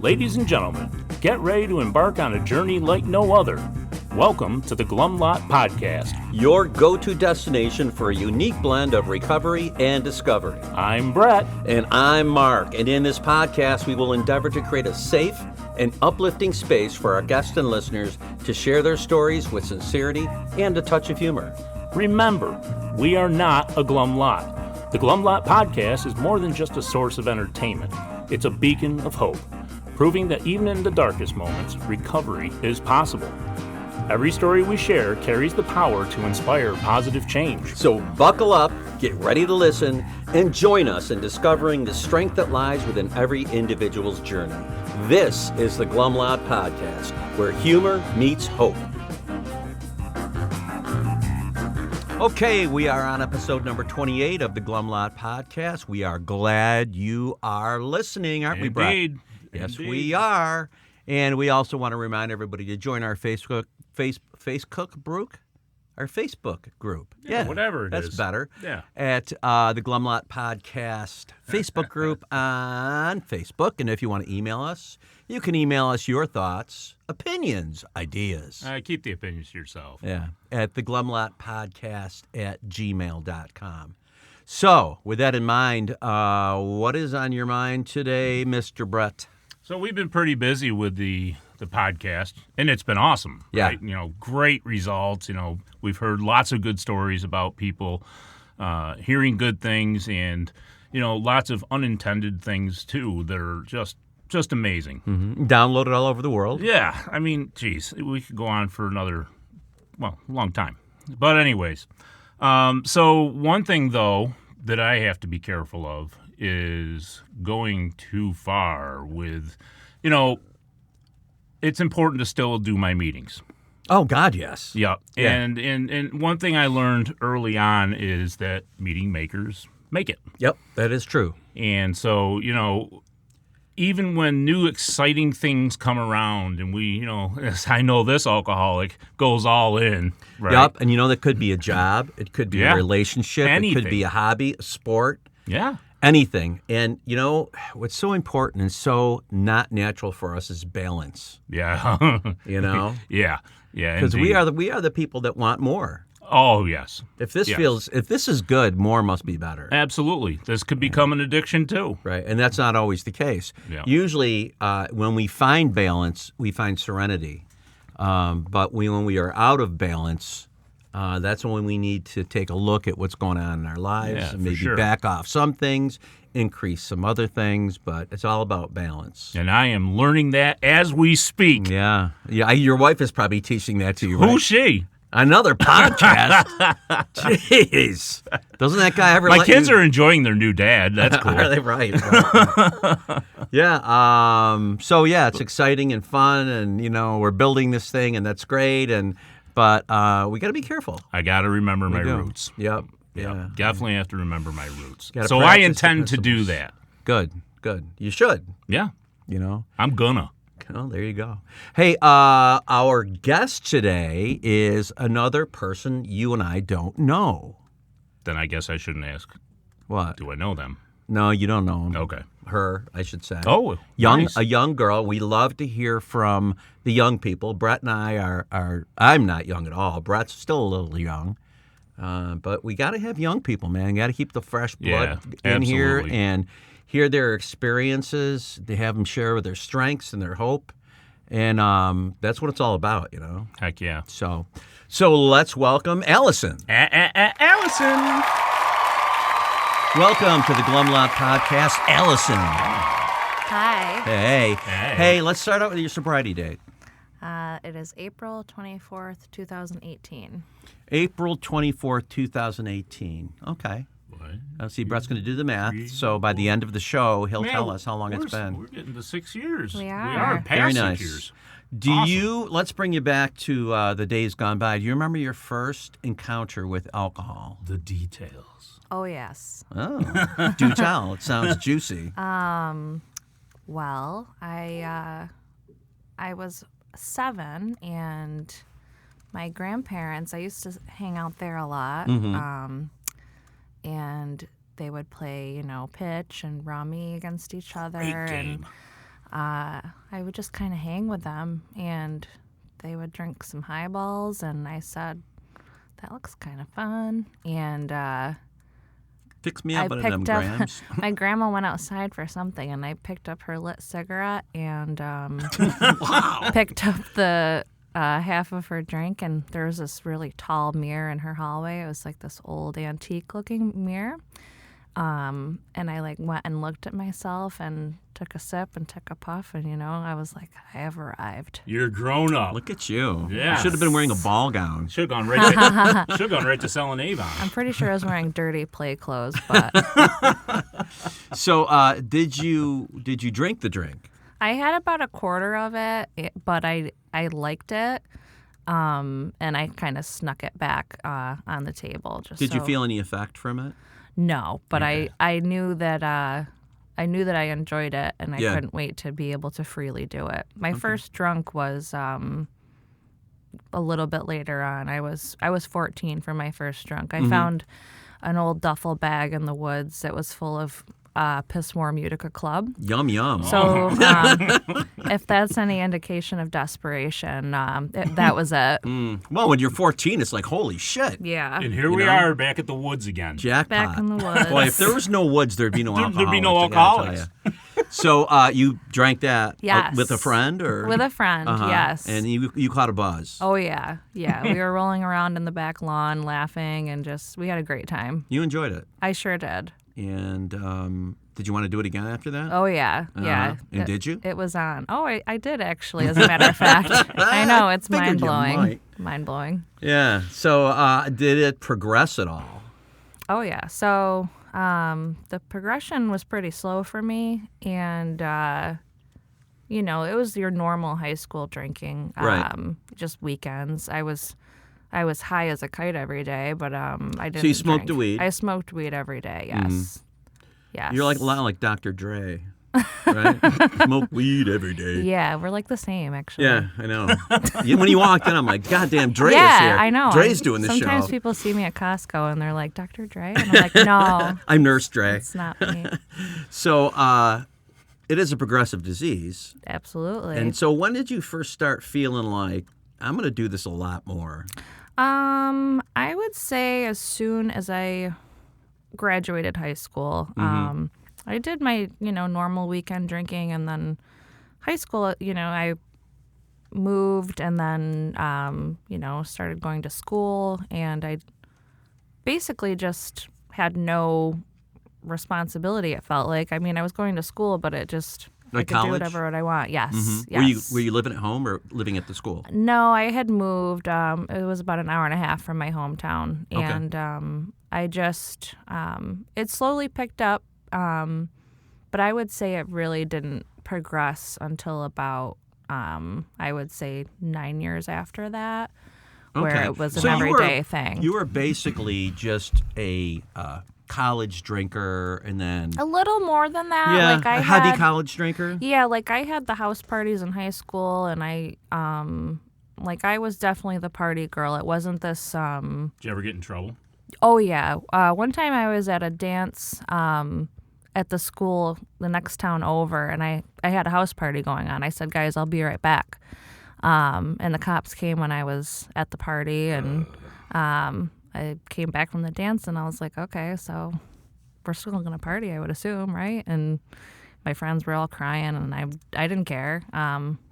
Ladies and gentlemen, get ready to embark on a journey like no other. Welcome to the Glum Lot Podcast, your go-to destination for a unique blend of recovery and discovery. I'm Brett. And I'm Mark. And in this podcast, we will endeavor to create a safe and uplifting space for our guests and listeners to share their stories with sincerity and a touch of humor. Remember, we are not a Glum Lot. The Glum Lot Podcast is more than just a source of entertainment. It's a beacon of hope, proving that even in the darkest moments, recovery is possible. Every story we share carries the power to inspire positive change. So buckle up, get ready to listen, and join us in discovering the strength that lies within every individual's journey. This is the Glum Lot Podcast, where humor meets hope. Okay, we are on episode number 28 of the Glum Lot Podcast. We are glad you are listening, aren't we, Brett? Indeed. Yes, we are. And we also want to remind everybody to join our Facebook group. Yeah, whatever it that's is. better. Yeah. At the Glum Lot Podcast Facebook group on Facebook. And if you want to email us, you can email us your thoughts, opinions, ideas. Keep the opinions to yourself. Yeah, at the Glum Lot Podcast at gmail.com. So, with that in mind, what is on your mind today, Mr. Brett? So we've been pretty busy with the podcast, and it's been awesome. Yeah. Right? Great results. We've heard lots of good stories about people hearing good things, and lots of unintended things too that are just amazing. Mm-hmm. Downloaded all over the world. Yeah, I mean, geez, we could go on for another, long time. But anyways, so one thing though that I have to be careful of is going too far with, it's important to still do my meetings. Oh, God, yes. Yep. Yeah. And one thing I learned early on is that meeting makers make it. Yep, that is true. And so, even when new exciting things come around and we, as I know this alcoholic goes all in, right? Yep, and that could be a job. It could be a relationship. Anything. It could be a hobby, a sport. Yeah. Anything. And, what's so important and so not natural for us is balance. Yeah. Yeah. Yeah. Because we are the people that want more. Oh, yes. If this is good, more must be better. Absolutely. This could become an addiction too. Right. And that's not always the case. Yeah. Usually, when we find balance, we find serenity. But when we are out of balance, that's when we need to take a look at what's going on in our lives and maybe back off some things, increase some other things, but it's all about balance. And I am learning that as we speak. Yeah. Your wife is probably teaching that to you, right? Who's she? Another podcast? Jeez. Doesn't that guy ever My kids are enjoying their new dad. That's cool. Are they right? Yeah. So, it's exciting and fun, and, we're building this thing, and that's great, but we got to be careful. I got to remember my roots. Yep. Yeah. Definitely have to remember my roots. So I intend to do that. Good. You should. Yeah. I'm gonna. Oh, there you go. Hey, our guest today is another person you and I don't know. Then I guess I shouldn't ask. What? Do I know them? No, you don't know him. Okay. Her, I should say. Oh, nice. A young girl. We love to hear from the young people. Brett and I are I'm not young at all. Brett's still a little young. But we got to have young people, man. Got to keep the fresh blood in here and hear their experiences. They have them share their strengths and their hope. And that's what it's all about, Heck yeah. So let's welcome Alison. Alison. Welcome to the Glum Lot Podcast, Alison. Hi. Hey, let's start out with your sobriety date. It is April 24th, 2018. April 24th, 2018. Okay. Let's see, Brett's going to do the math. So by the end of the show, he'll tell us how long it's been. We're getting to 6 years. We are. We are past Very nice. 6 years. Let's bring you back to the days gone by. Do you remember your first encounter with alcohol? The details. Oh, yes. Oh, do tell. It sounds juicy. Well, I was 7, and my grandparents, I used to hang out there a lot. Mm-hmm. And they would play, pitch and rummy against each other. Great game. I would just kind of hang with them, and they would drink some highballs, and I said, that looks kind of fun. And Fix me up one of them picked up, grams. my grandma went outside for something, and I picked up her lit cigarette and picked up the half of her drink, and there was this really tall mirror in her hallway. It was like this old antique-looking mirror. And I went and looked at myself and took a sip and took a puff, and I was like, I have arrived. You're grown up. Look at you. Yeah. You should have been wearing a ball gown. Should have gone right to selling Avon. I'm pretty sure I was wearing dirty play clothes, but So, did you drink the drink? I had about a quarter of it, but I liked it, and I kind of snuck it back on the table. Did you feel any effect from it? No, but Okay. I knew that I enjoyed it, and I couldn't wait to be able to freely do it. My first drunk was a little bit later on. I was 14 for my first drunk. I found an old duffel bag in the woods that was full of Pisswarm Utica Club. Yum, yum. So if that's any indication of desperation, that was it. Well, when you're 14, it's like, holy shit. Yeah. And here we are back at the woods again. Jackpot. Back in the woods. Boy, if there was no woods, there'd be no alcoholics. There'd be no I gotta tell alcoholics. ya. So you drank that Yes. with a friend? Or With a friend, yes. And you caught a buzz. Oh, yeah. Yeah. We were rolling around in the back lawn laughing, and we had a great time. You enjoyed it. I sure did. And did you want to do it again after that? Oh, yeah. Yeah. And did you? It was on. Oh, I did actually, as a matter of fact. I know. It's Figured you mind-blowing. might. Mind-blowing. Yeah. So did it progress at all? Oh, yeah. So the progression was pretty slow for me. And, it was your normal high school drinking. Right. Just weekends. I was high as a kite every day, but I didn't. So you smoked drink. weed? I smoked weed every day, yes. Yes. You're like a lot like Dr. Dre, right? Smoke weed every day. Yeah, we're like the same, actually. Yeah, I know. When you walked in, I'm like, goddamn, Dre is here. Yeah, I know. Dre's doing the show. Sometimes people see me at Costco and they're like, Dr. Dre? And I'm like, no, I'm Nurse Dre. it's not me. So it is a progressive disease. Absolutely. And so when did you first start feeling like, I'm going to do this a lot more? I would say as soon as I graduated high school. I did my, normal weekend drinking, and then high school, I moved and then, started going to school, and I basically just had no responsibility, it felt like. I mean, I was going to school, but it just... Like I could college? do whatever I want. Yes. Yes. Were you living at home or living at the school? No, I had moved. It was about an hour and a half from my hometown, Okay. and I just it slowly picked up, but I would say it really didn't progress until about I would say 9 years after that, where Okay. it was an So you were- everyday thing. You were basically just a college drinker, and then A little more than that. Like I a heavy had, college drinker. Yeah, like I had the house parties in high school, and I was definitely the party girl. It wasn't this. Did you ever get in trouble? Oh yeah. One time I was at a dance at the school the next town over, and I had a house party going on. I said, guys, I'll be right back. And the cops came when I was at the party, and I came back from the dance, and I was like, okay, so we're still going to party, I would assume, right? And my friends were all crying, and I didn't care.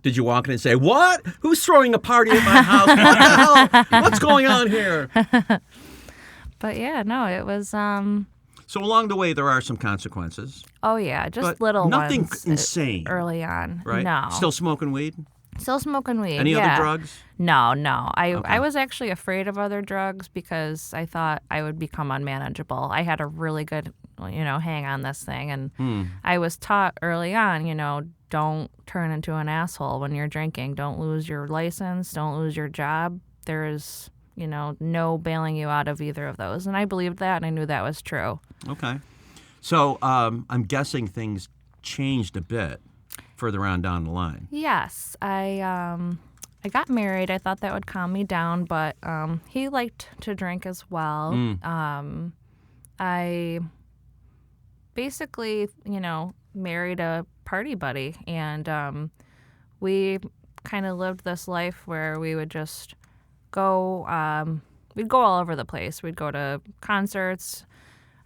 Did you walk in and say, "What? Who's throwing a party at my house? What the hell? What's going on here?" But yeah, no, it was. So along the way, there are some consequences, Oh yeah, just but little nothing ones. insane, Early on, right? No, Still smoking weed. Still smoking weed. Any yeah. other drugs? No, no. I Okay. was actually afraid of other drugs because I thought I would become unmanageable. I had a really good, hang on this thing, and I was taught early on, don't turn into an asshole when you're drinking. Don't lose your license. Don't lose your job. There is, no bailing you out of either of those. And I believed that, and I knew that was true. Okay. So I'm guessing things changed a bit further on down the line. Yes, I got married. I thought that would calm me down, but he liked to drink as well. I basically, married a party buddy, and we kind of lived this life where we would just go. We'd go all over the place. We'd go to concerts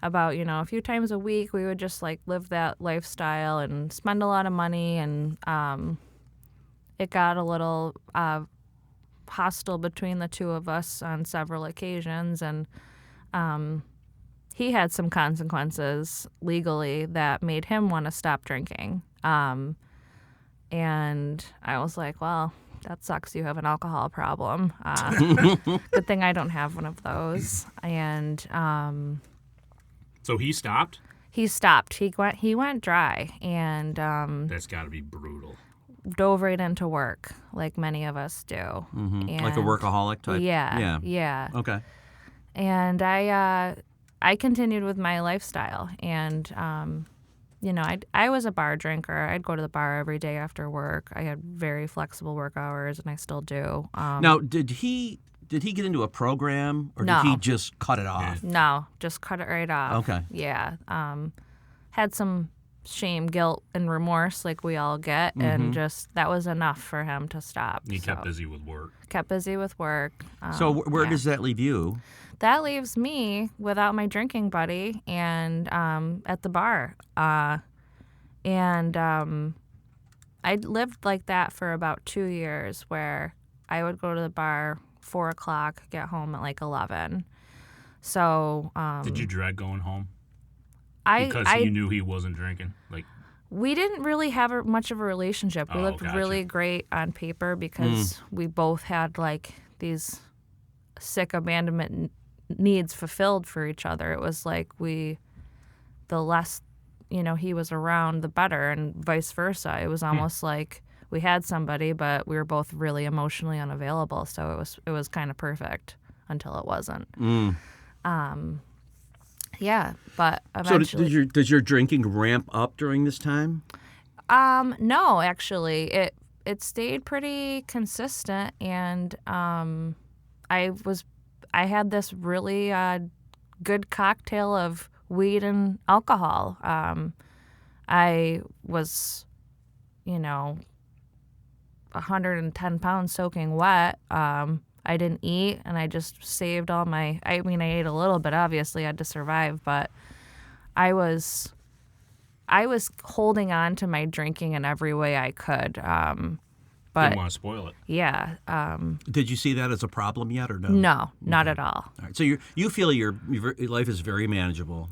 about, a few times a week. We would just like live that lifestyle and spend a lot of money, and it got a little hostile between the two of us on several occasions, and he had some consequences legally that made him want to stop drinking. And I was like, well, that sucks. You have an alcohol problem. Good thing I don't have one of those. And so he stopped? He stopped. He went dry, and That's got to be brutal. dove right into work like many of us do. Mm-hmm. And Like a workaholic type? Yeah. Okay. And I continued with my lifestyle, and I was a bar drinker. I'd go to the bar every day after work. I had very flexible work hours, and I still do. Now, did he get into a program, or No. did he just cut it off? No, just cut it right off. Okay. Yeah. Had some shame, guilt, and remorse like we all get, and just that was enough for him to stop. He kept busy with work. Kept busy with work. So where yeah. does that leave you? That leaves me without my drinking buddy and at the bar. I lived like that for about 2 years, where I would go to the bar 4 o'clock, get home at like 11. So Did you dread going home? I You knew he wasn't drinking? we didn't really have much of a relationship. We looked gotcha. really great on paper because we both had like these sick abandonment needs fulfilled for each other. It was like the less, he was around, the better, and vice versa. It was almost like we had somebody, but we were both really emotionally unavailable. So it was kind of perfect until it wasn't. Yeah, but eventually. So does your drinking ramp up during this time? No, actually, it stayed pretty consistent, and I had this really good cocktail of weed and alcohol. I was, 110 pounds soaking wet. I didn't eat, and I just saved all I ate a little bit, obviously, I had to survive, but I was holding on to my drinking in every way I could. But Didn't want to spoil it. yeah. Did you see that as a problem yet, or no? No, not at all. All right. So you feel your life is very manageable.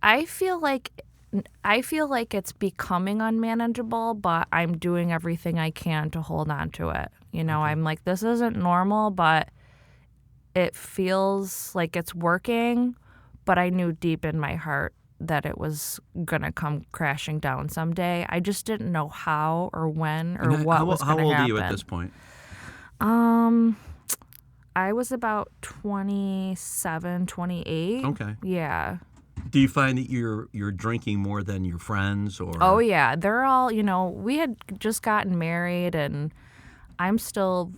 I feel like it's becoming unmanageable, but I'm doing everything I can to hold on to it. I'm like, this isn't normal, but it feels like it's working. But I knew deep in my heart that it was going to come crashing down someday. I just didn't know how or when or what was going to happen. How old are you at this point? I was about 27, 28. Okay. Yeah. Do you find that you're drinking more than your friends, or? Oh yeah, they're all, we had just gotten married, and I'm still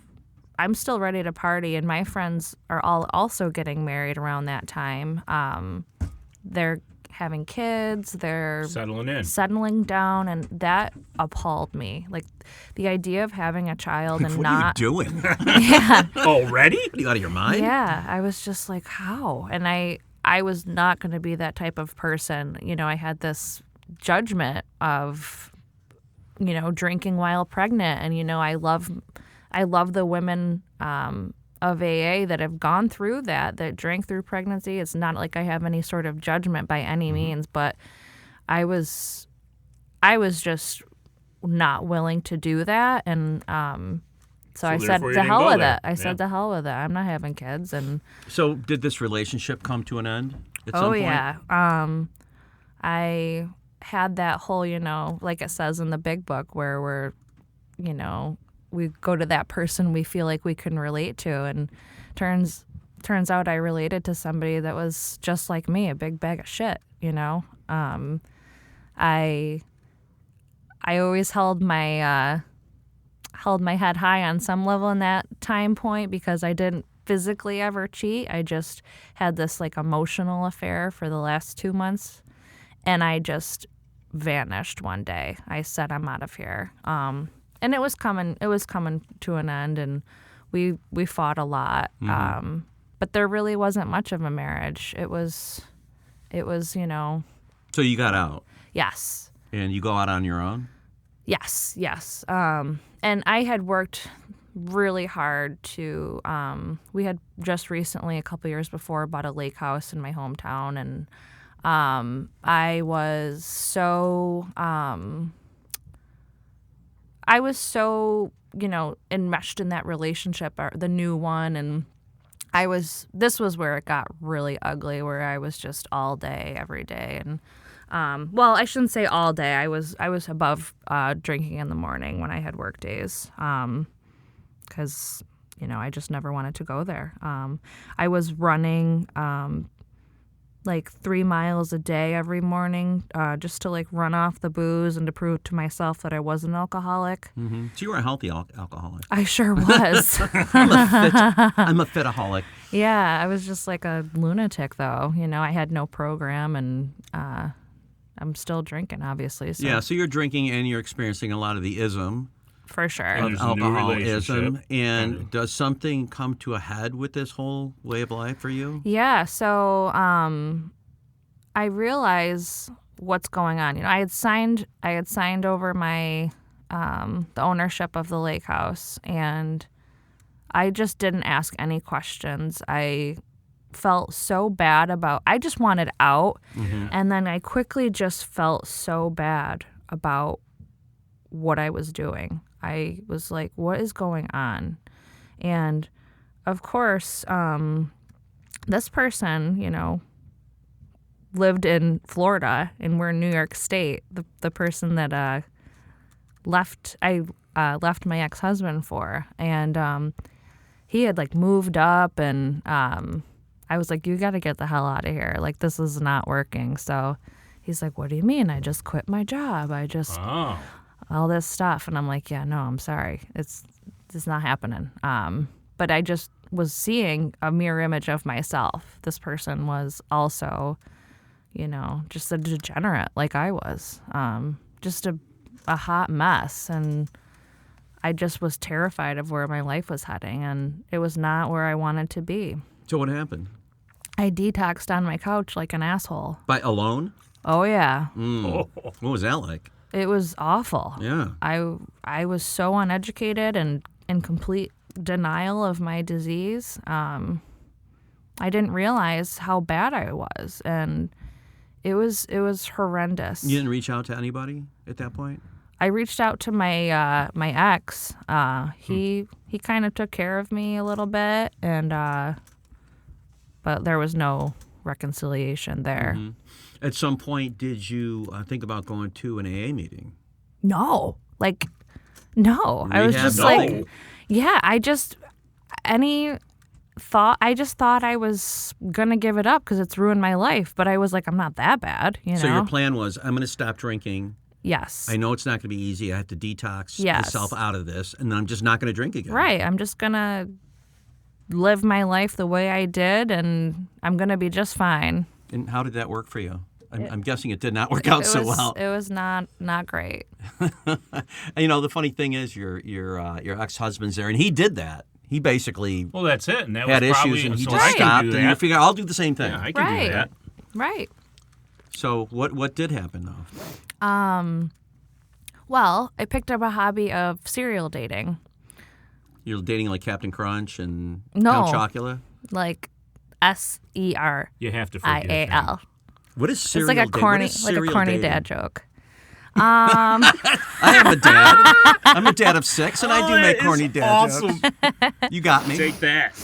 ready to party, and my friends are all also getting married around that time. They're having kids, they're settling down, and that appalled me. Like the idea of having a child and what not are you doing? Yeah. Already? Are you out of your mind? Yeah, I was just like, how? And I was not going to be that type of person. I had this judgment of, drinking while pregnant. And, I love the women of AA that have gone through that drank through pregnancy. It's not like I have any sort of judgment by any means, but I was just not willing to do that. And so I said, to hell with it. I said, to hell with it. I'm not having kids. And so did this relationship come to an end at some point? yeah. I had that whole, like it says in the big book, where we're, we go to that person we feel like we can relate to. And turns out I related to somebody that was just like me, a big bag of shit, I always held my head high on some level in that time point because I didn't physically ever cheat. I just had this like emotional affair for the last 2 months, and I just vanished one day. I said, I'm out of here. And it was coming to an end, and we fought a lot. But there really wasn't much of a marriage. It was, So you got out. Yes. And you go out on your own? Yes. And I had worked really hard to, we had just recently, a couple years before, bought a lake house in my hometown, and I was so enmeshed in that relationship, or the new one, and this was where it got really ugly, where I was just all day, every day, and well, I shouldn't say all day. I was above drinking in the morning when I had work days, because I just never wanted to go there. I was running like 3 miles a day every morning, just to like run off the booze and to prove to myself that I was an alcoholic. Mm-hmm. So you were a healthy alcoholic. I sure was. I'm a fitaholic. Yeah, I was just like a lunatic, though. I had no program, and I'm still drinking, obviously. So. Yeah, so you're drinking and you're experiencing a lot of the ism. For sure. And Of there's a new alcoholism. relationship. And does something come to a head with this whole way of life for you? Yeah, so I realize what's going on. I had signed over my the ownership of the lake house, and I just didn't ask any questions. I felt so bad I just wanted out, and then I quickly just felt so bad about what I was doing. I was like, what is going on? And of course, this person, lived in Florida, and we're in New York State. The person that I left my ex-husband for, and he had like moved up, and I was like, you got to get the hell out of here. Like, this is not working. So he's like, what do you mean? I just quit my job. All this stuff. And I'm like, yeah, no, I'm sorry. It's not happening. But I just was seeing a mirror image of myself. This person was also, just a degenerate like I was. Just a hot mess. And I just was terrified of where my life was heading. And it was not where I wanted to be. So what happened? I detoxed on my couch like an asshole. By alone? Oh, yeah. What was that like? It was awful. Yeah. I was so uneducated and in complete denial of my disease. I didn't realize how bad I was, and it was horrendous. You didn't reach out to anybody at that point? I reached out to my my ex. He kind of took care of me a little bit, and but there was no reconciliation there. Mm-hmm. At some point, did you think about going to an AA meeting? No. No. I was just Rehab? yeah, I just thought I was going to give it up because it's ruined my life. But I was like, I'm not that bad, So your plan was, I'm going to stop drinking. Yes. I know it's not going to be easy. I have to detox Yes. myself out of this, and then I'm just not going to drink again. Right. I'm just going to live my life the way I did, and I'm going to be just fine. And how did that work for you? I'm guessing it did not work out so well. It was not great. The funny thing is, your ex-husband's there, and he did that. He basically Well, that's it. And that had was probably, issues, and he so just I can stopped. do And you that. figure, I'll do the same thing. Yeah, I can Right. do that. Right. So what did happen though? Well, I picked up a hobby of serial dating. You're dating like Captain Crunch and No. Count Chocula? Like SERIAL. You have to forgive him. What is It's serial like a dating? corny, What is like a serial corny dating? dad joke. I am a dad. I'm a dad of 6, and I do make that corny is dad awesome. jokes. You got me. Take that.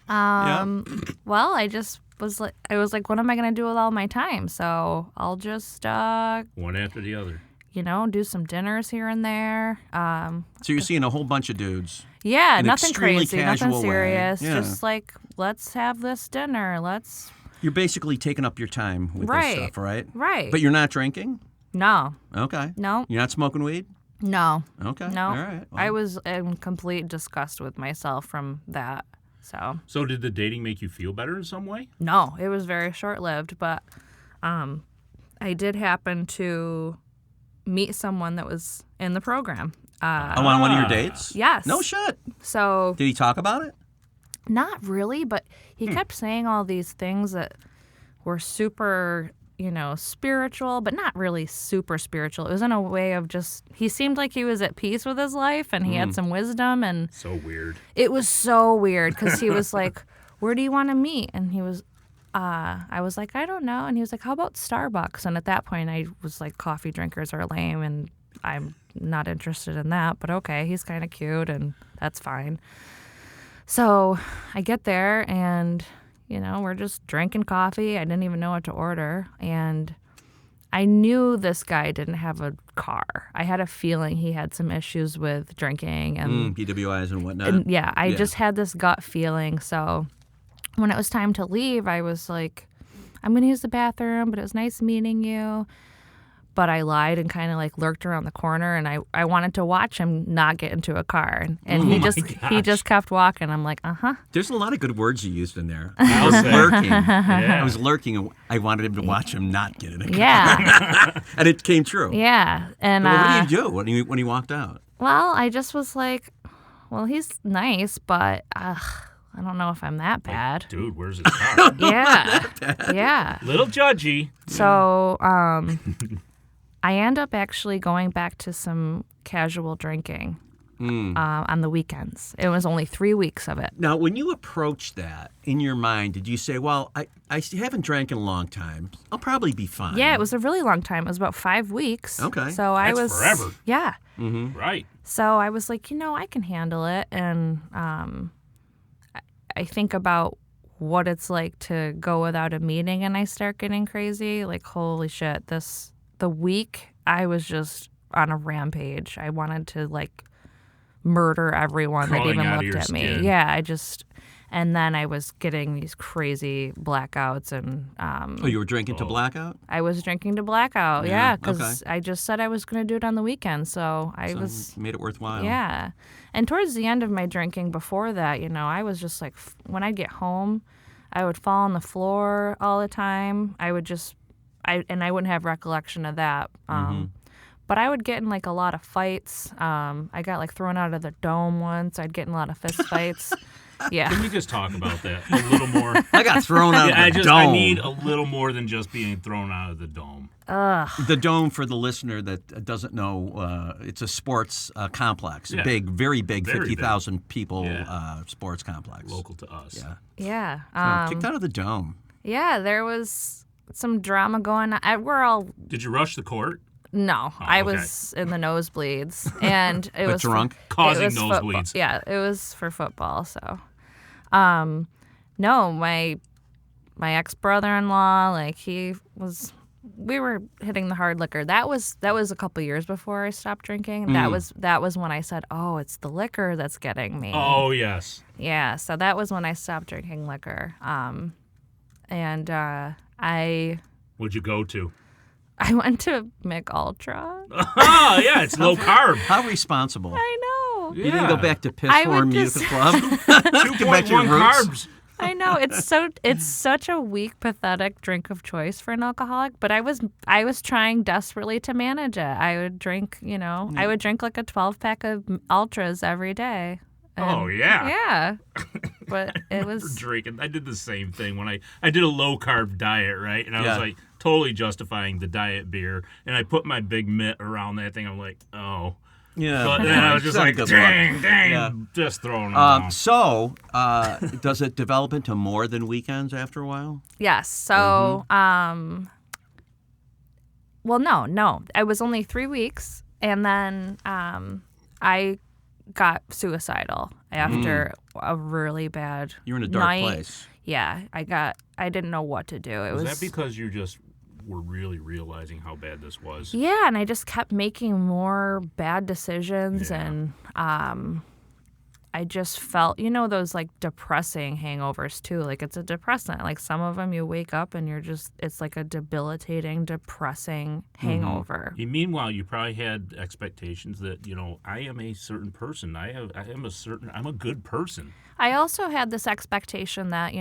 Well, I was like, what am I going to do with all my time? So I'll just, One after the other. do some dinners here and there. So you're seeing a whole bunch of dudes. Yeah, An nothing extremely crazy, nothing casual way. serious. Yeah. Just like, let's have this dinner. You're basically taking up your time with Right. this stuff, right? Right. But you're not drinking? No, Okay. no, You're not smoking weed? no, Okay. no. All right. Well, I was in complete disgust with myself from that. So did the dating make you feel better in some way? No, it was very short-lived, but I I did happen to meet someone that was in the program. On one of your dates? Yes. No shit. So Did he talk about it? not really, but he kept saying all these things that were super, spiritual, but not really super spiritual. It was in a way of just, he seemed like he was at peace with his life and he had some wisdom, and So weird. it was so weird because he was like, where do you want to meet? And he was, I was like, I don't know. And he was like, how about Starbucks? And at that point I was like, coffee drinkers are lame and I'm not interested in that, but okay, he's kind of cute and that's fine. So I get there and, we're just drinking coffee. I didn't even know what to order. And I knew this guy didn't have a car. I had a feeling he had some issues with drinking and DWIs and whatnot. and I just had this gut feeling. So when it was time to leave, I was like, I'm going to use the bathroom, but it was nice meeting you. But I lied and kind of like lurked around the corner, and I wanted to watch him not get into a car. And he just kept walking. I'm like, uh-huh. There's a lot of good words you used in there. I was lurking. Yeah. I was lurking, and I wanted him to watch him not get in a car. Yeah. And it came true. Yeah. And But what did you do when he walked out? well, I just was like, well, he's nice, but I don't know if I'm that bad. Dude, where's his car? Yeah. Yeah. Little judgy. So, I end up actually going back to some casual drinking on the weekends. It was only 3 weeks of it. Now, when you approached that in your mind, did you say, well, I haven't drank in a long time. I'll probably be fine. Yeah, it was a really long time. It was about 5 weeks. Okay. So That's forever. Yeah. Right. So I was like, I can handle it. And I think about what it's like to go without a meeting and I start getting crazy. Like, holy shit, the week I was just on a rampage. I wanted to like murder everyone Crawling that out even of looked your at me. skin. Yeah, and then I was getting these crazy blackouts and Oh, you were drinking to blackout? I was drinking to blackout. Yeah, Yeah, because okay. I just said I was going to do it on the weekend. So I So was, made it worthwhile. yeah. And towards the end of my drinking before that, I was just like, when I'd get home, I would fall on the floor all the time. I would just, I wouldn't have recollection of that. But I would get in like a lot of fights. I got like thrown out of the dome once. I'd get in a lot of fist fights. Yeah. Can we just talk about that a little more? I got thrown out of the dome. I need a little more than just being thrown out of the dome. The dome, for the listener that doesn't know, it's a sports complex. Yeah. Very big, Very 50,000 people Yeah. Sports complex. Local to us. Yeah. Yeah. So kicked out of the dome. Yeah, there was some drama going on. We're all, Did you rush the court? no, I okay. was in the nosebleeds. And it But was drunk? Causing it was football. nosebleeds. Yeah, it was for football. So, no, my ex-brother-in-law, like we were hitting the hard liquor. That was a couple years before I stopped drinking. That was when I said, "Oh, it's the liquor that's getting me." Oh, yes. Yeah, so that was when I stopped drinking liquor. And What'd you go to? I went to Mick Ultra. Oh, yeah, it's low carb. How responsible. I know. You didn't go back to Piss I Horn would Music just- Club? Get back to your 2.1 roots? carbs. I know, it's such a weak, pathetic drink of choice for an alcoholic. But I was trying desperately to manage it. I would drink, I would drink like a 12-pack of ultras every day. Oh, yeah. Yeah. But it was Drinking. I did the same thing when I did a low carb diet, right? And I Yeah. was like totally justifying the diet beer, and I put my big mitt around that thing. I'm like, oh. Yeah. But then I was just Not a like, good dang, look. dang, Yeah. just throwing them down. So, does it develop into more than weekends after a while? yes. So well, no. I was only 3 weeks, and then I got suicidal after a really bad You're in a dark night. place. Yeah, I didn't know what to do. It Was was that because you just were really realizing how bad this was? yeah, and I just kept making more bad decisions, Yeah. and I just felt, those like depressing hangovers too. Like it's a depressant. Like some of them you wake up and it's like a debilitating, depressing hangover. Meanwhile, you probably had expectations that, I am a certain person. I'm a good person. I also had this expectation that,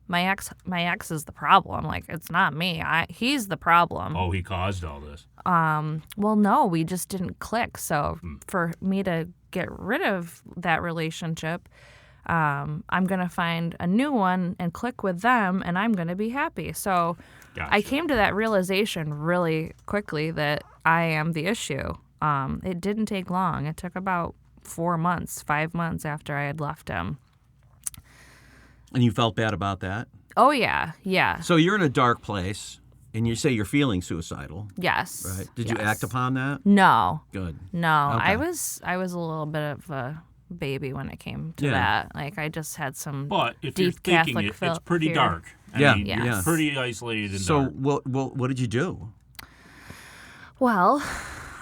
my ex is the problem. Like it's not me. He's the problem. Oh, he caused all this. Well, no, we just didn't click. So for me to get rid of that relationship, I'm going to find a new one and click with them, and I'm going to be happy. So Gotcha. I came to that realization really quickly that I am the issue. It didn't take long. It took about 5 months after I had left him. And you felt bad about that? Oh, yeah. Yeah. So you're in a dark place, and you say you're feeling suicidal. Yes. Right. Did you act upon that? No. Good. No. Okay. I was a little bit of a baby when it came to that. Like I just had some But if deep you're thinking Catholic it's pretty fear. dark. Yeah. You're pretty isolated and So dark. what did you do? Well,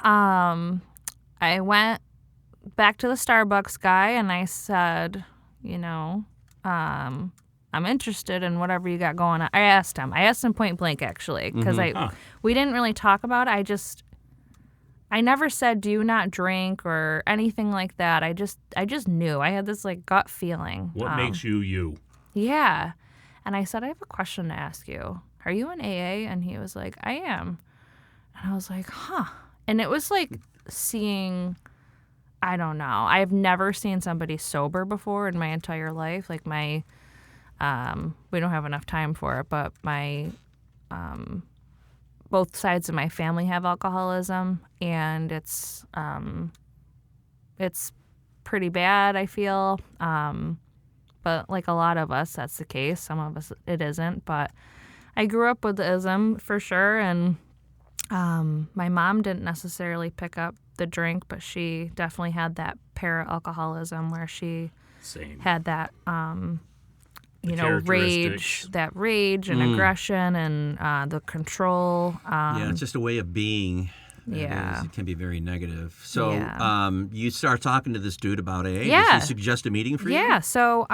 I went back to the Starbucks guy and I said, I'm interested in whatever you got going on. I asked him point blank, actually, because we didn't really talk about it. I never said, do you not drink or anything like that. I just knew. I had this like gut feeling. What makes you you? Yeah. And I said, I have a question to ask you. Are you in AA? And he was like, I am. And I was like, huh. And it was like seeing, I don't know. I've never seen somebody sober before in my entire life. Like we don't have enough time for it, but my both sides of my family have alcoholism, and it's pretty bad, I feel. But like a lot of us, that's the case. Some of us, it isn't. But I grew up with the ism for sure, and my mom didn't necessarily pick up the drink, but she definitely had that para-alcoholism where she had that rage and aggression and the control. It's just a way of being. It can be very negative. So you start talking to this dude about AA. Yeah. Does he suggest a meeting for you? Yeah. So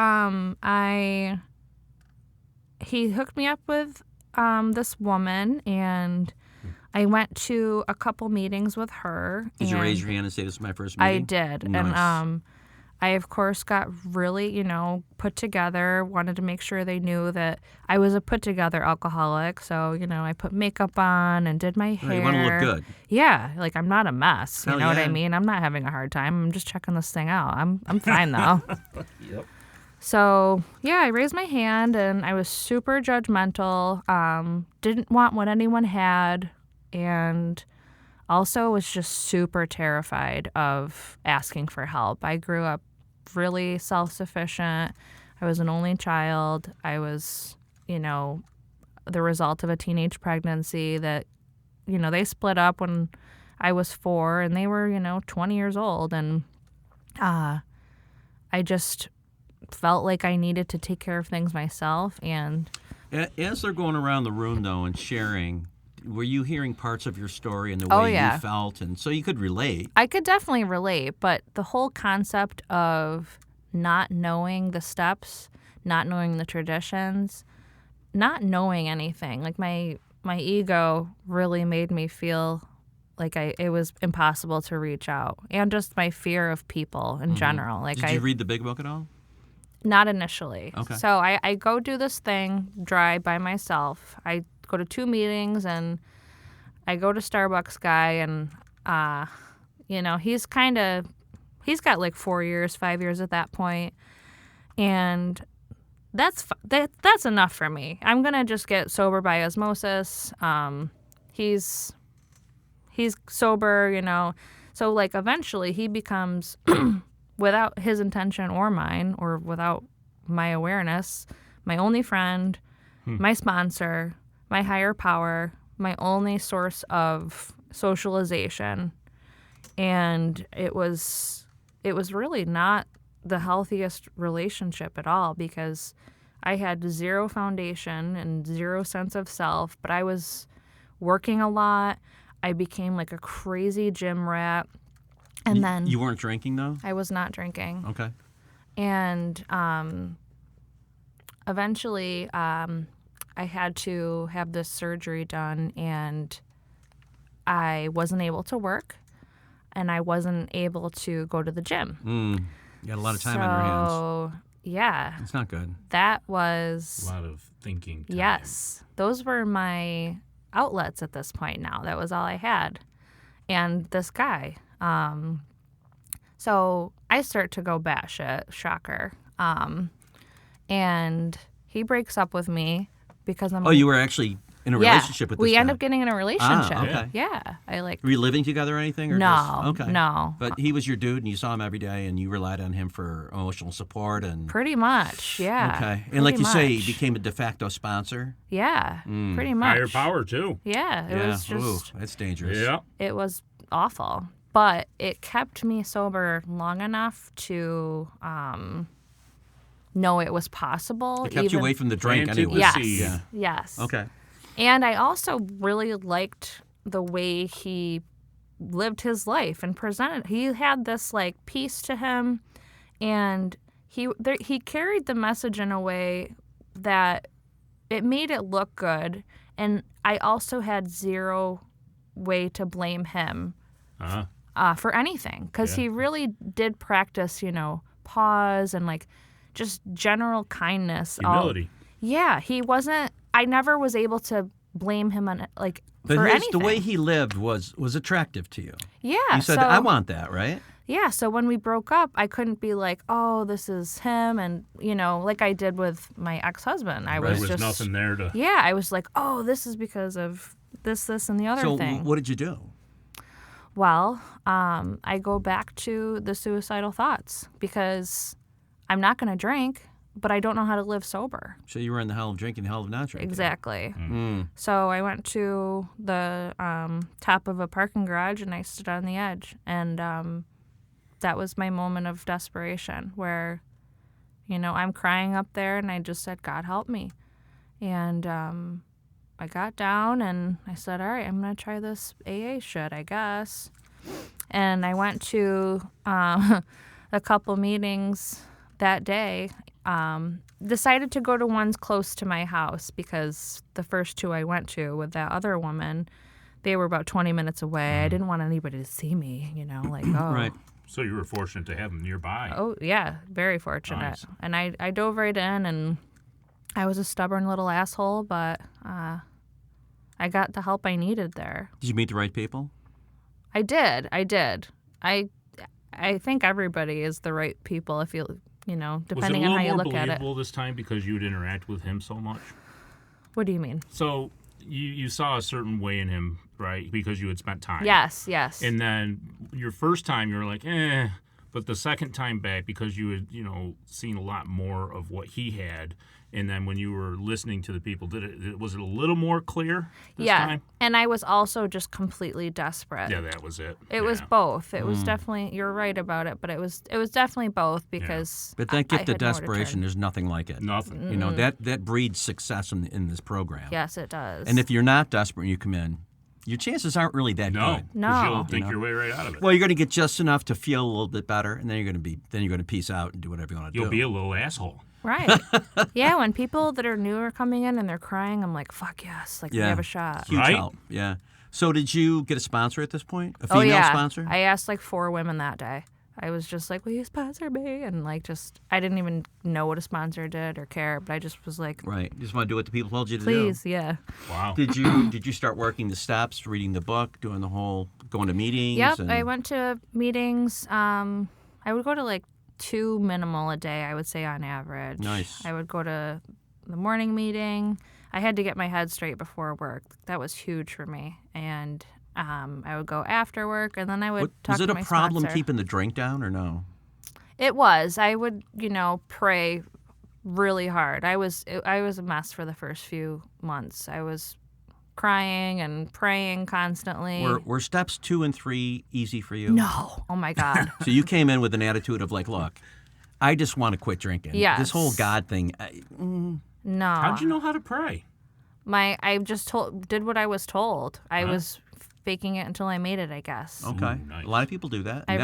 he hooked me up with this woman, and I went to a couple meetings with her. Did you raise your hand and say, this is my first meeting? I did. Nice. And I, of course, got really, put together, wanted to make sure they knew that I was a put-together alcoholic. So, I put makeup on and did my hair. You want to look good. Yeah, like I'm not a mess. You know what I mean? I'm not having a hard time. I'm just checking this thing out. I'm fine, though. Yep. So, I raised my hand, and I was super judgmental, didn't want what anyone had, and also was just super terrified of asking for help. I grew up really self-sufficient. I was an only child. I was, the result of a teenage pregnancy that, they split up when I was 4 and they were, 20 years old. And I just felt like I needed to take care of things myself. And as they're going around the room, though, and sharing, were you hearing parts of your story and the way you felt? And so you could relate. I could definitely relate, but the whole concept of not knowing the steps, not knowing the traditions, not knowing anything, like my ego really made me feel like it was impossible to reach out, and just my fear of people in general. Like, Did you read the big book at all? Not initially. Okay. So I go do this thing dry by myself. I go to 2 meetings, and I go to Starbucks guy, and he's got like 4 years, 5 years at that point, and that's enough for me. I'm gonna just get sober by osmosis. He's sober, so like eventually he becomes without his intention or mine, or without my awareness, my only friend, my sponsor, my higher power, my only source of socialization. And it was really not the healthiest relationship at all, because I had 0 foundation and 0 sense of self, but I was working a lot. I became like a crazy gym rat. And then you weren't drinking, though? I was not drinking. Okay. And eventually I had to have this surgery done, and I wasn't able to work, and I wasn't able to go to the gym. You got a lot of time on your hands. So, yeah. It's not good. That was... A lot of thinking time. Yes. Those were my outlets at this point now. That was all I had. And this guy. So I start to go batshit. Shocker. And he breaks up with me because I'm... Oh, you were actually in a relationship with this we guy? end up getting in a relationship. Okay. Yeah. I like... Were you living together or anything? Or No. Just, okay. No. But he was your dude, and you saw him every day, and you relied on him for emotional support and... Pretty much, yeah. Okay. And like you say, he much. became a de facto sponsor? Yeah, pretty much. Higher power, too. Yeah, it was just... Ooh, that's dangerous. Yeah. It was awful. But it kept me sober long enough to know it was possible. It kept you away from the drink Planted anyway. the Yes, seed. Yeah. yes. Okay. And I also really liked the way he lived his life and presented. He had this like peace to him, and he carried the message in a way that it made it look good. And I also had zero way to blame him for anything, because he really did practice, pause and like just general kindness. Humility. He wasn't. I never was able to blame him on like But for anything. the way he lived was attractive to you. Yeah. You said, I want that, right? Yeah. So when we broke up, I couldn't be like, oh, this is him, and like I did with my ex-husband. There was nothing there to... Yeah. I was like, oh, this is because of this, and the other thing. So what did you do? Well, I go back to the suicidal thoughts because I'm not going to drink, but I don't know how to live sober. So you were in the hell of drinking, the hell of not drinking. Exactly. So I went to the top of a parking garage and I stood on the edge. And that was my moment of desperation where, I'm crying up there and I just said, God help me. And I got down and I said, all right, I'm going to try this AA shit, I guess. And I went to a couple meetings that day. Decided to go to ones close to my house because the first two I went to with that other woman, they were about 20 minutes away. I didn't want anybody to see me, like, oh. Right. So you were fortunate to have them nearby. Oh, yeah, very fortunate. Nice. And I dove right in, and I was a stubborn little asshole, but I got the help I needed there. Did you meet the right people? I did. I think everybody is the right people if you depending on how you look at it. Was it a little more believable this time because you'd interact with him so much? What do you mean? So you saw a certain way in him, right? Because you had spent time. Yes. And then your first time you were like, but the second time back because you had, seen a lot more of what he had. And then when you were listening to the people, was it a little more clear this time? And I was also just completely desperate. Yeah, that was it. It was both. It was definitely, you're right about it, but it was definitely both because But that gift I of desperation, there's nothing like it. Nothing. That breeds success in this program. Yes, it does. And if you're not desperate and you come in, your chances aren't really that No, good. No. 'cause you'll think your way right out of it. Well, you're going to get just enough to feel a little bit better, and then you're going to peace out and do whatever you want to do. You'll be a little asshole. Right. Yeah, when people that are new are coming in and they're crying, I'm like, fuck yes, like we have a shot. Huge Right? help. Yeah. So did you get a sponsor at this point? A female sponsor? I asked like 4 women that day. I was just like, will you sponsor me? And like I didn't even know what a sponsor did or care, but I just was like, Right. You just want to do what the people told you to please, do. yeah. Wow. Did you start working the steps, reading the book, doing the whole, going to meetings? Yep, and... I went to meetings. I would go to like 2 minimal a day, I would say on average. Nice. I would go to the morning meeting. I had to get my head straight before work. That was huge for me. And I would go after work, and then I would talk to my sponsor. Was it a problem sponsor. keeping the drink down or no? It was. I would, pray really hard. I was a mess for the first few months. I was crying and praying constantly. Were steps 2 and 3 easy for you? No. Oh my God. So you came in with an attitude of like, look, I just want to quit drinking. Yes. This whole God thing. No. How'd you know how to pray? I just did what I was told. I was faking it until I made it, I guess. Okay. Ooh, nice. A lot of people do that. And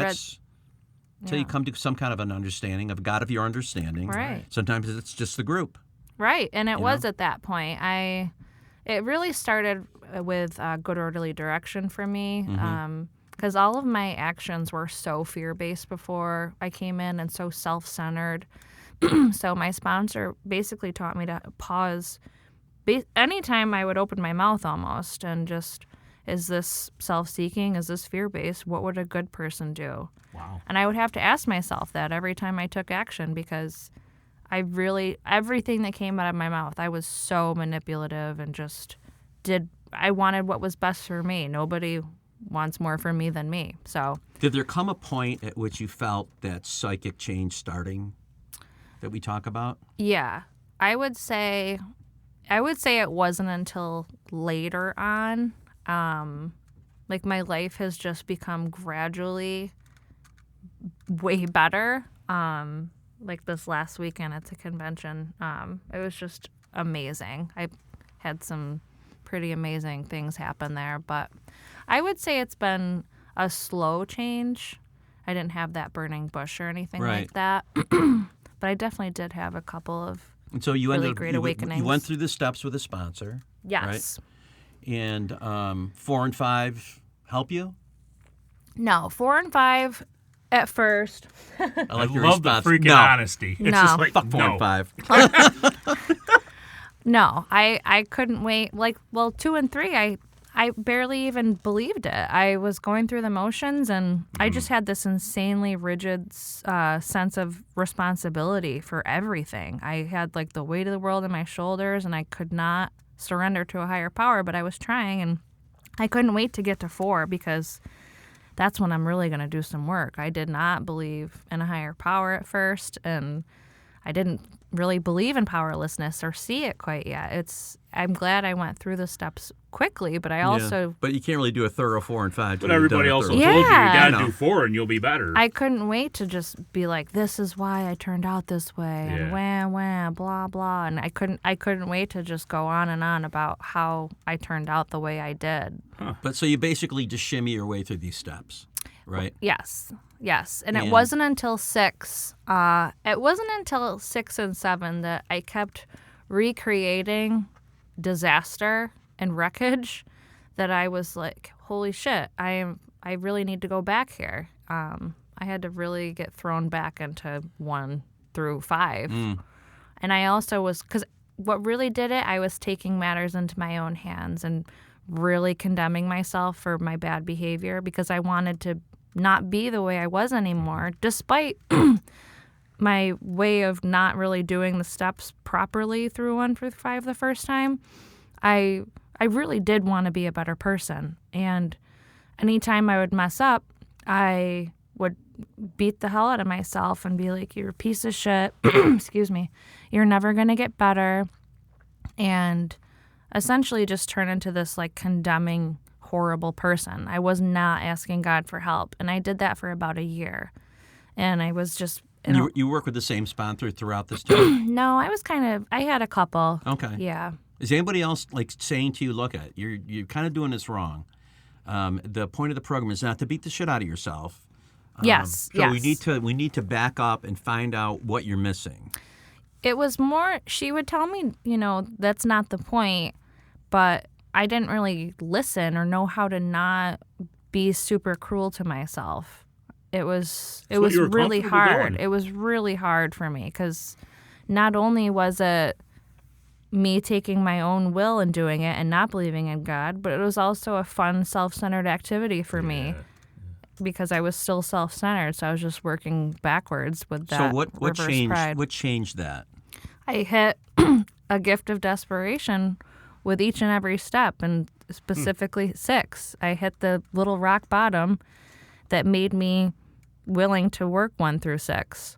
until you come to some kind of an understanding of God of your understanding. Right. Sometimes it's just the group. Right, and it was at that point. It really started with good orderly direction for me, because all of my actions were so fear-based before I came in and so self-centered. So my sponsor basically taught me to pause anytime I would open my mouth almost and just, is this self-seeking? Is this fear-based? What would a good person do? Wow. And I would have to ask myself that every time I took action, because everything that came out of my mouth, I was so manipulative and I wanted what was best for me. Nobody wants more for me than me. So did there come a point at which you felt that psychic change starting that we talk about? Yeah, I would say it wasn't until later on. Like my life has just become gradually way better. Like this last weekend at the convention, it was just amazing. I had some pretty amazing things happen there, but I would say it's been a slow change. I didn't have that burning bush or anything like that. But I definitely did have a couple of really great awakenings. You went through the steps with a sponsor. Yes. Right? And 4 and 5 help you? No, 4 and 5 at first. I like your love response. the freaking honesty. It's No. just like, Fuck 4 and 5. No, I couldn't wait. 2 and 3, I barely even believed it. I was going through the motions, and I just had this insanely rigid sense of responsibility for everything. I had like the weight of the world on my shoulders, and I could not surrender to a higher power, but I was trying, and I couldn't wait to get to 4 because that's when I'm really going to do some work. I did not believe in a higher power at first, and I didn't really believe in powerlessness or see it quite yet. I'm glad I went through the steps quickly, but I also... But you can't really do a thorough 4 and 5. But everybody else told you Yeah. got to do 4 and you'll be better. I couldn't wait to just be like, this is why I turned out this way, and wah, blah, blah. And I couldn't wait to just go on and on about how I turned out the way I did. Huh. But so you basically just shimmy your way through these steps, right? Yes. And it wasn't until 6. It wasn't until 6 and 7 that I kept recreating disaster and wreckage that I was like, holy shit, I really need to go back here. I had to really get thrown back into 1 through 5. And I also was, because what really did it, I was taking matters into my own hands and really condemning myself for my bad behavior because I wanted to not be the way I was anymore, despite my way of not really doing the steps properly through 1 through 5 the first time. I really did want to be a better person. And anytime I would mess up, I would beat the hell out of myself and be like, you're a piece of shit. Excuse me. You're never going to get better. And essentially just turn into this like condemning, horrible person. I was not asking God for help. And I did that for about a year. And I was just... You work with the same sponsor throughout this time? No, I had a couple. Okay. Yeah. Is anybody else like saying to you, look, you're kind of doing this wrong? The point of the program is not to beat the shit out of yourself. Yes. So we need to back up and find out what you're missing. It was more, she would tell me, that's not the point, but I didn't really listen or know how to not be super cruel to myself. It was really hard. It was really hard for me because not only was it me taking my own will and doing it and not believing in God, but it was also a fun, self-centered activity for me because I was still self-centered. So I was just working backwards with that. So what changed? Pride. What changed that? I hit a gift of desperation with each and every step, and specifically 6. I hit the little rock bottom that made me willing to work 1 through 6.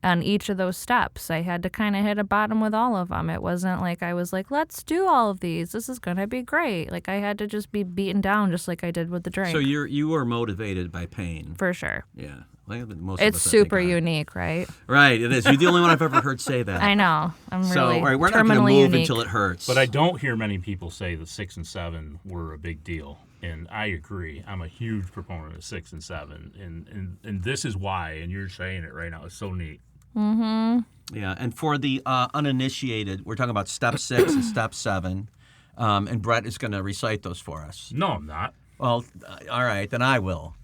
On each of those steps, I had to kind of hit a bottom with all of them. It wasn't like I was like, let's do all of these. This is going to be great. Like I had to just be beaten down just like I did with the drink. So you were motivated by pain. For sure. Yeah. Most it's of us, super unique, right? Right, it is. You're the only one I've ever heard say that. I know. I'm really all right, we're not going to move unique. until it hurts. But I don't hear many people say that 6 and 7 were a big deal. And I agree. I'm a huge proponent of 6 and 7, and this is why. And you're saying it right now. It's so neat. Mm-hmm. Yeah, and for the uninitiated, we're talking about step 6 and step 7, and Brett is going to recite those for us. No, I'm not. Well, all right, then I will.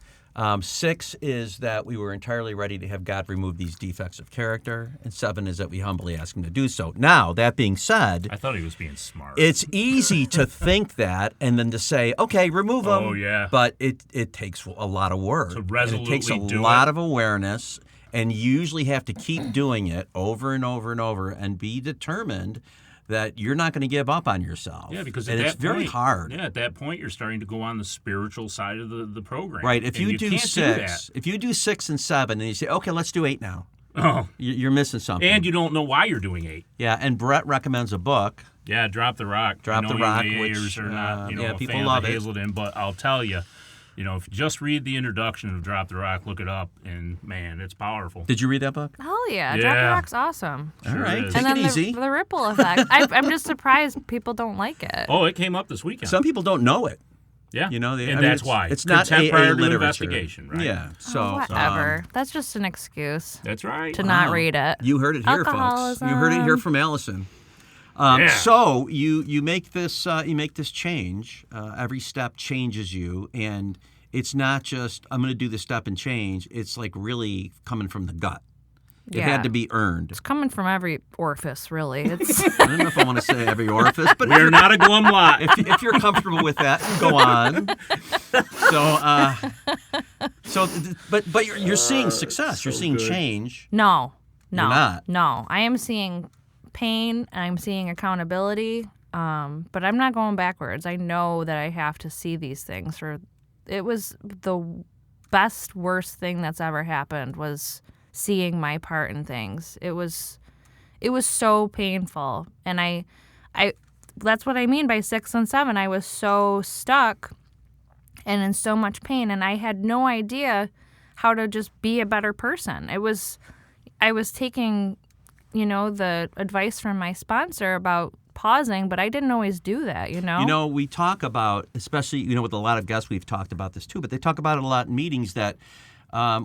6 is that we were entirely ready to have God remove these defects of character, and 7 is that we humbly ask him to do so. Now, that being said, I thought he was being smart. it's easy to think that and then to say, okay, remove them. Oh, yeah. But it takes a lot of work. To And resolutely it takes a do lot it. of awareness, and you usually have to keep doing it over and over and over and be determined that you're not going to give up on yourself. Yeah, because and at it's that very point, hard. Yeah, at that point, you're starting to go on the spiritual side of the program. Right. If And you do can't 6, if you do 6 and 7, and you say, okay, let's do 8 now. Oh, You're missing something. and you don't know why you're doing 8. Yeah, and Brett recommends a book. Yeah, Drop the Rock. Drop I know the Rock, you mayors which, are not, yeah, a people fan love of it. Hazelden, but I'll tell you, if you just read the introduction of Drop the Rock, look it up, and man, it's powerful. Did you read that book? Hell yeah. Drop the Yeah. Rock's awesome. All right, is. take And it then easy. the ripple effect. I'm just surprised people don't like it. Oh, it came up this weekend. Some people don't know it. Yeah, You know, and I mean, that's why it's not consent AA prior to literature. investigation, right? Yeah. So Oh, whatever. That's just an excuse That's right. to not read it. You heard it here, folks. Alcoholism. You heard it here from Allison. Yeah. So you make this change. Every step changes you, and it's not just I'm going to do the step and change. It's like really coming from the gut. It Yeah. had to be earned. It's coming from every orifice, really. It's I don't know if I want to say every orifice, but We're not a glum lot. if you're comfortable with that, go on. But you're seeing success. You're seeing change. no. You're not. No. I am seeing pain. I'm seeing accountability. But I'm not going backwards. I know that I have to see these things. It was the best, worst thing that's ever happened was seeing my part in things. It was so painful, and I that's what I mean by 6 and 7. I was so stuck and in so much pain, and I had no idea how to just be a better person. I was taking, the advice from my sponsor about pausing, but I didn't always do that, We talk about, especially, with a lot of guests, we've talked about this too, but they talk about it a lot in meetings that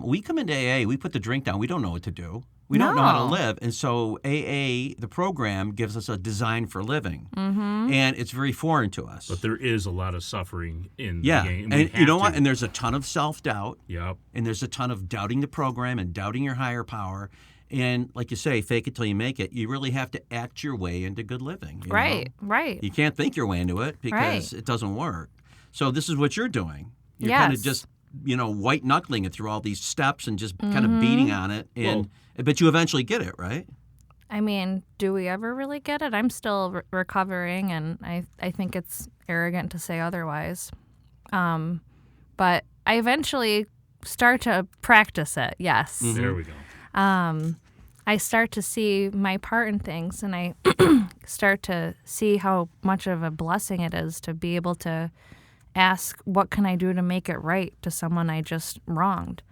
we come into AA, we put the drink down, we don't know what to do. We don't know how to No. live. And so AA, the program, gives us a design for living. Mm-hmm. And it's very foreign to us. But there is a lot of suffering in yeah. the game. And you know what? And there's a ton of self-doubt. Yep. And there's a ton of doubting the program and doubting your higher power. And like you say, fake it till you make it. You really have to act your way into good living. you Right, know? right. You can't think your way into it because Right. it doesn't work. So this is what you're doing. You're Yes. kind of just, white knuckling it through all these steps and just kind of beating on it. And but you eventually get it, right? I mean, do we ever really get it? I'm still recovering, and I think it's arrogant to say otherwise. But I eventually start to practice it, yes. There we go. I start to see my part in things, and I start to see how much of a blessing it is to be able to ask, what can I do to make it right to someone I just wronged?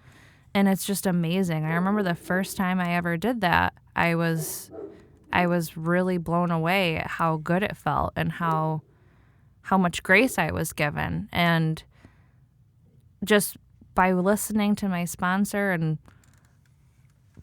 And it's just amazing. I remember the first time I ever did that, I was really blown away at how good it felt and how much grace I was given. And just by listening to my sponsor and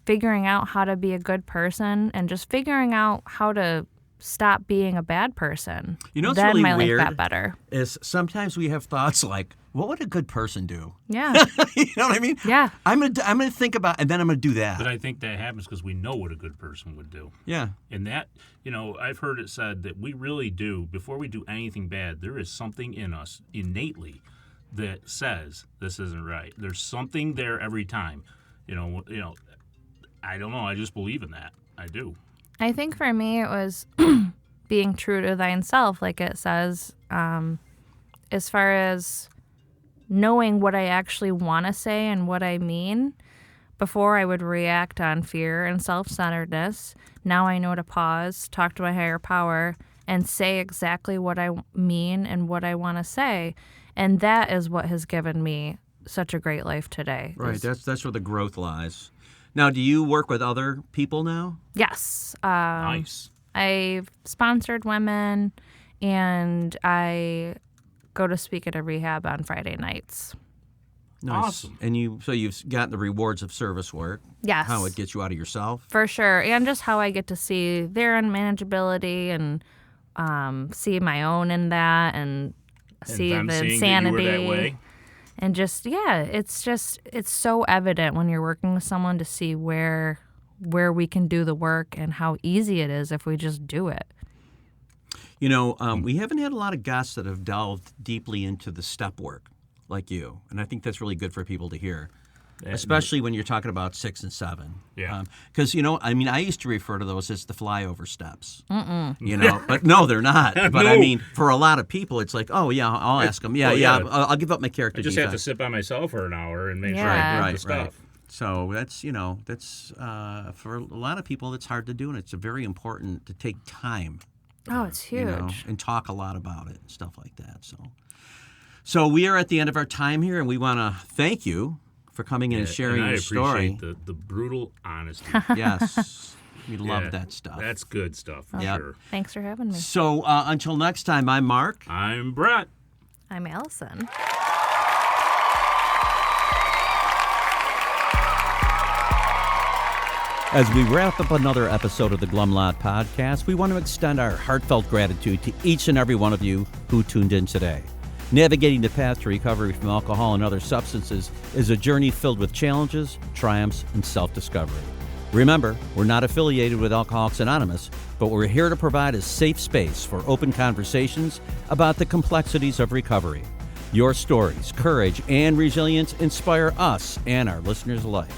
figuring out how to be a good person and just figuring out how to stop being a bad person, You know what's then really my weird life got better. is sometimes we have thoughts like, what would a good person do? Yeah. You know what I mean? Yeah. I'm gonna think about, and then I'm gonna do that. But I think that happens because we know what a good person would do. Yeah. And that, I've heard it said that we really do, before we do anything bad, there is something in us innately that says this isn't right. There's something there every time. I don't know. I just believe in that. I do. I think for me it was being true to thyself, like it says, as far as knowing what I actually want to say and what I mean. Before I would react on fear and self-centeredness. Now I know to pause, talk to my higher power, and say exactly what I mean and what I want to say. And that is what has given me such a great life today. Right. That's where the growth lies. Now, do you work with other people now? Yes. Nice. I've sponsored women, and I go to speak at a rehab on Friday nights. Nice. Awesome. And you've got the rewards of service work. Yes. How it gets you out of yourself. For sure. And just how I get to see their unmanageability and see my own in that and see them the seeing insanity. that you were that way. And it's so evident when you're working with someone to see where we can do the work and how easy it is if we just do it. You know, we haven't had a lot of guests that have delved deeply into the step work like you. And I think that's really good for people to hear, especially when you're talking about 6 and 7. Yeah. Because, I used to refer to those as the flyover steps. But no, they're not. But No. I mean, for a lot of people, it's like, oh, yeah, I'll ask them. Yeah, I'll give up my character I just defect. have to sit by myself for an hour and make sure Yeah. I do the stuff. Right. So that's for a lot of people, it's hard to do, and it's very important to take time. Oh, it's huge. And talk a lot about it and stuff like that. So we are at the end of our time here, and we want to thank you for coming in and sharing your story. I appreciate the brutal honesty. Yes, we love that stuff. That's good stuff for Yep. sure. Thanks for having me. So until next time, I'm Mark. I'm Brett. I'm Allison. As we wrap up another episode of the Glum Lot Podcast, we want to extend our heartfelt gratitude to each and every one of you who tuned in today. Navigating the path to recovery from alcohol and other substances is a journey filled with challenges, triumphs, and self-discovery. Remember, we're not affiliated with Alcoholics Anonymous, but we're here to provide a safe space for open conversations about the complexities of recovery. Your stories, courage, and resilience inspire us and our listeners alike.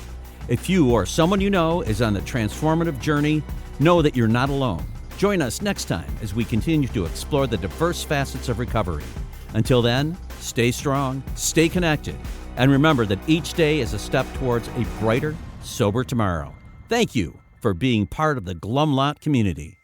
If you or someone you know is on the transformative journey, know that you're not alone. Join us next time as we continue to explore the diverse facets of recovery. Until then, stay strong, stay connected, and remember that each day is a step towards a brighter, sober tomorrow. Thank you for being part of the Glum Lot community.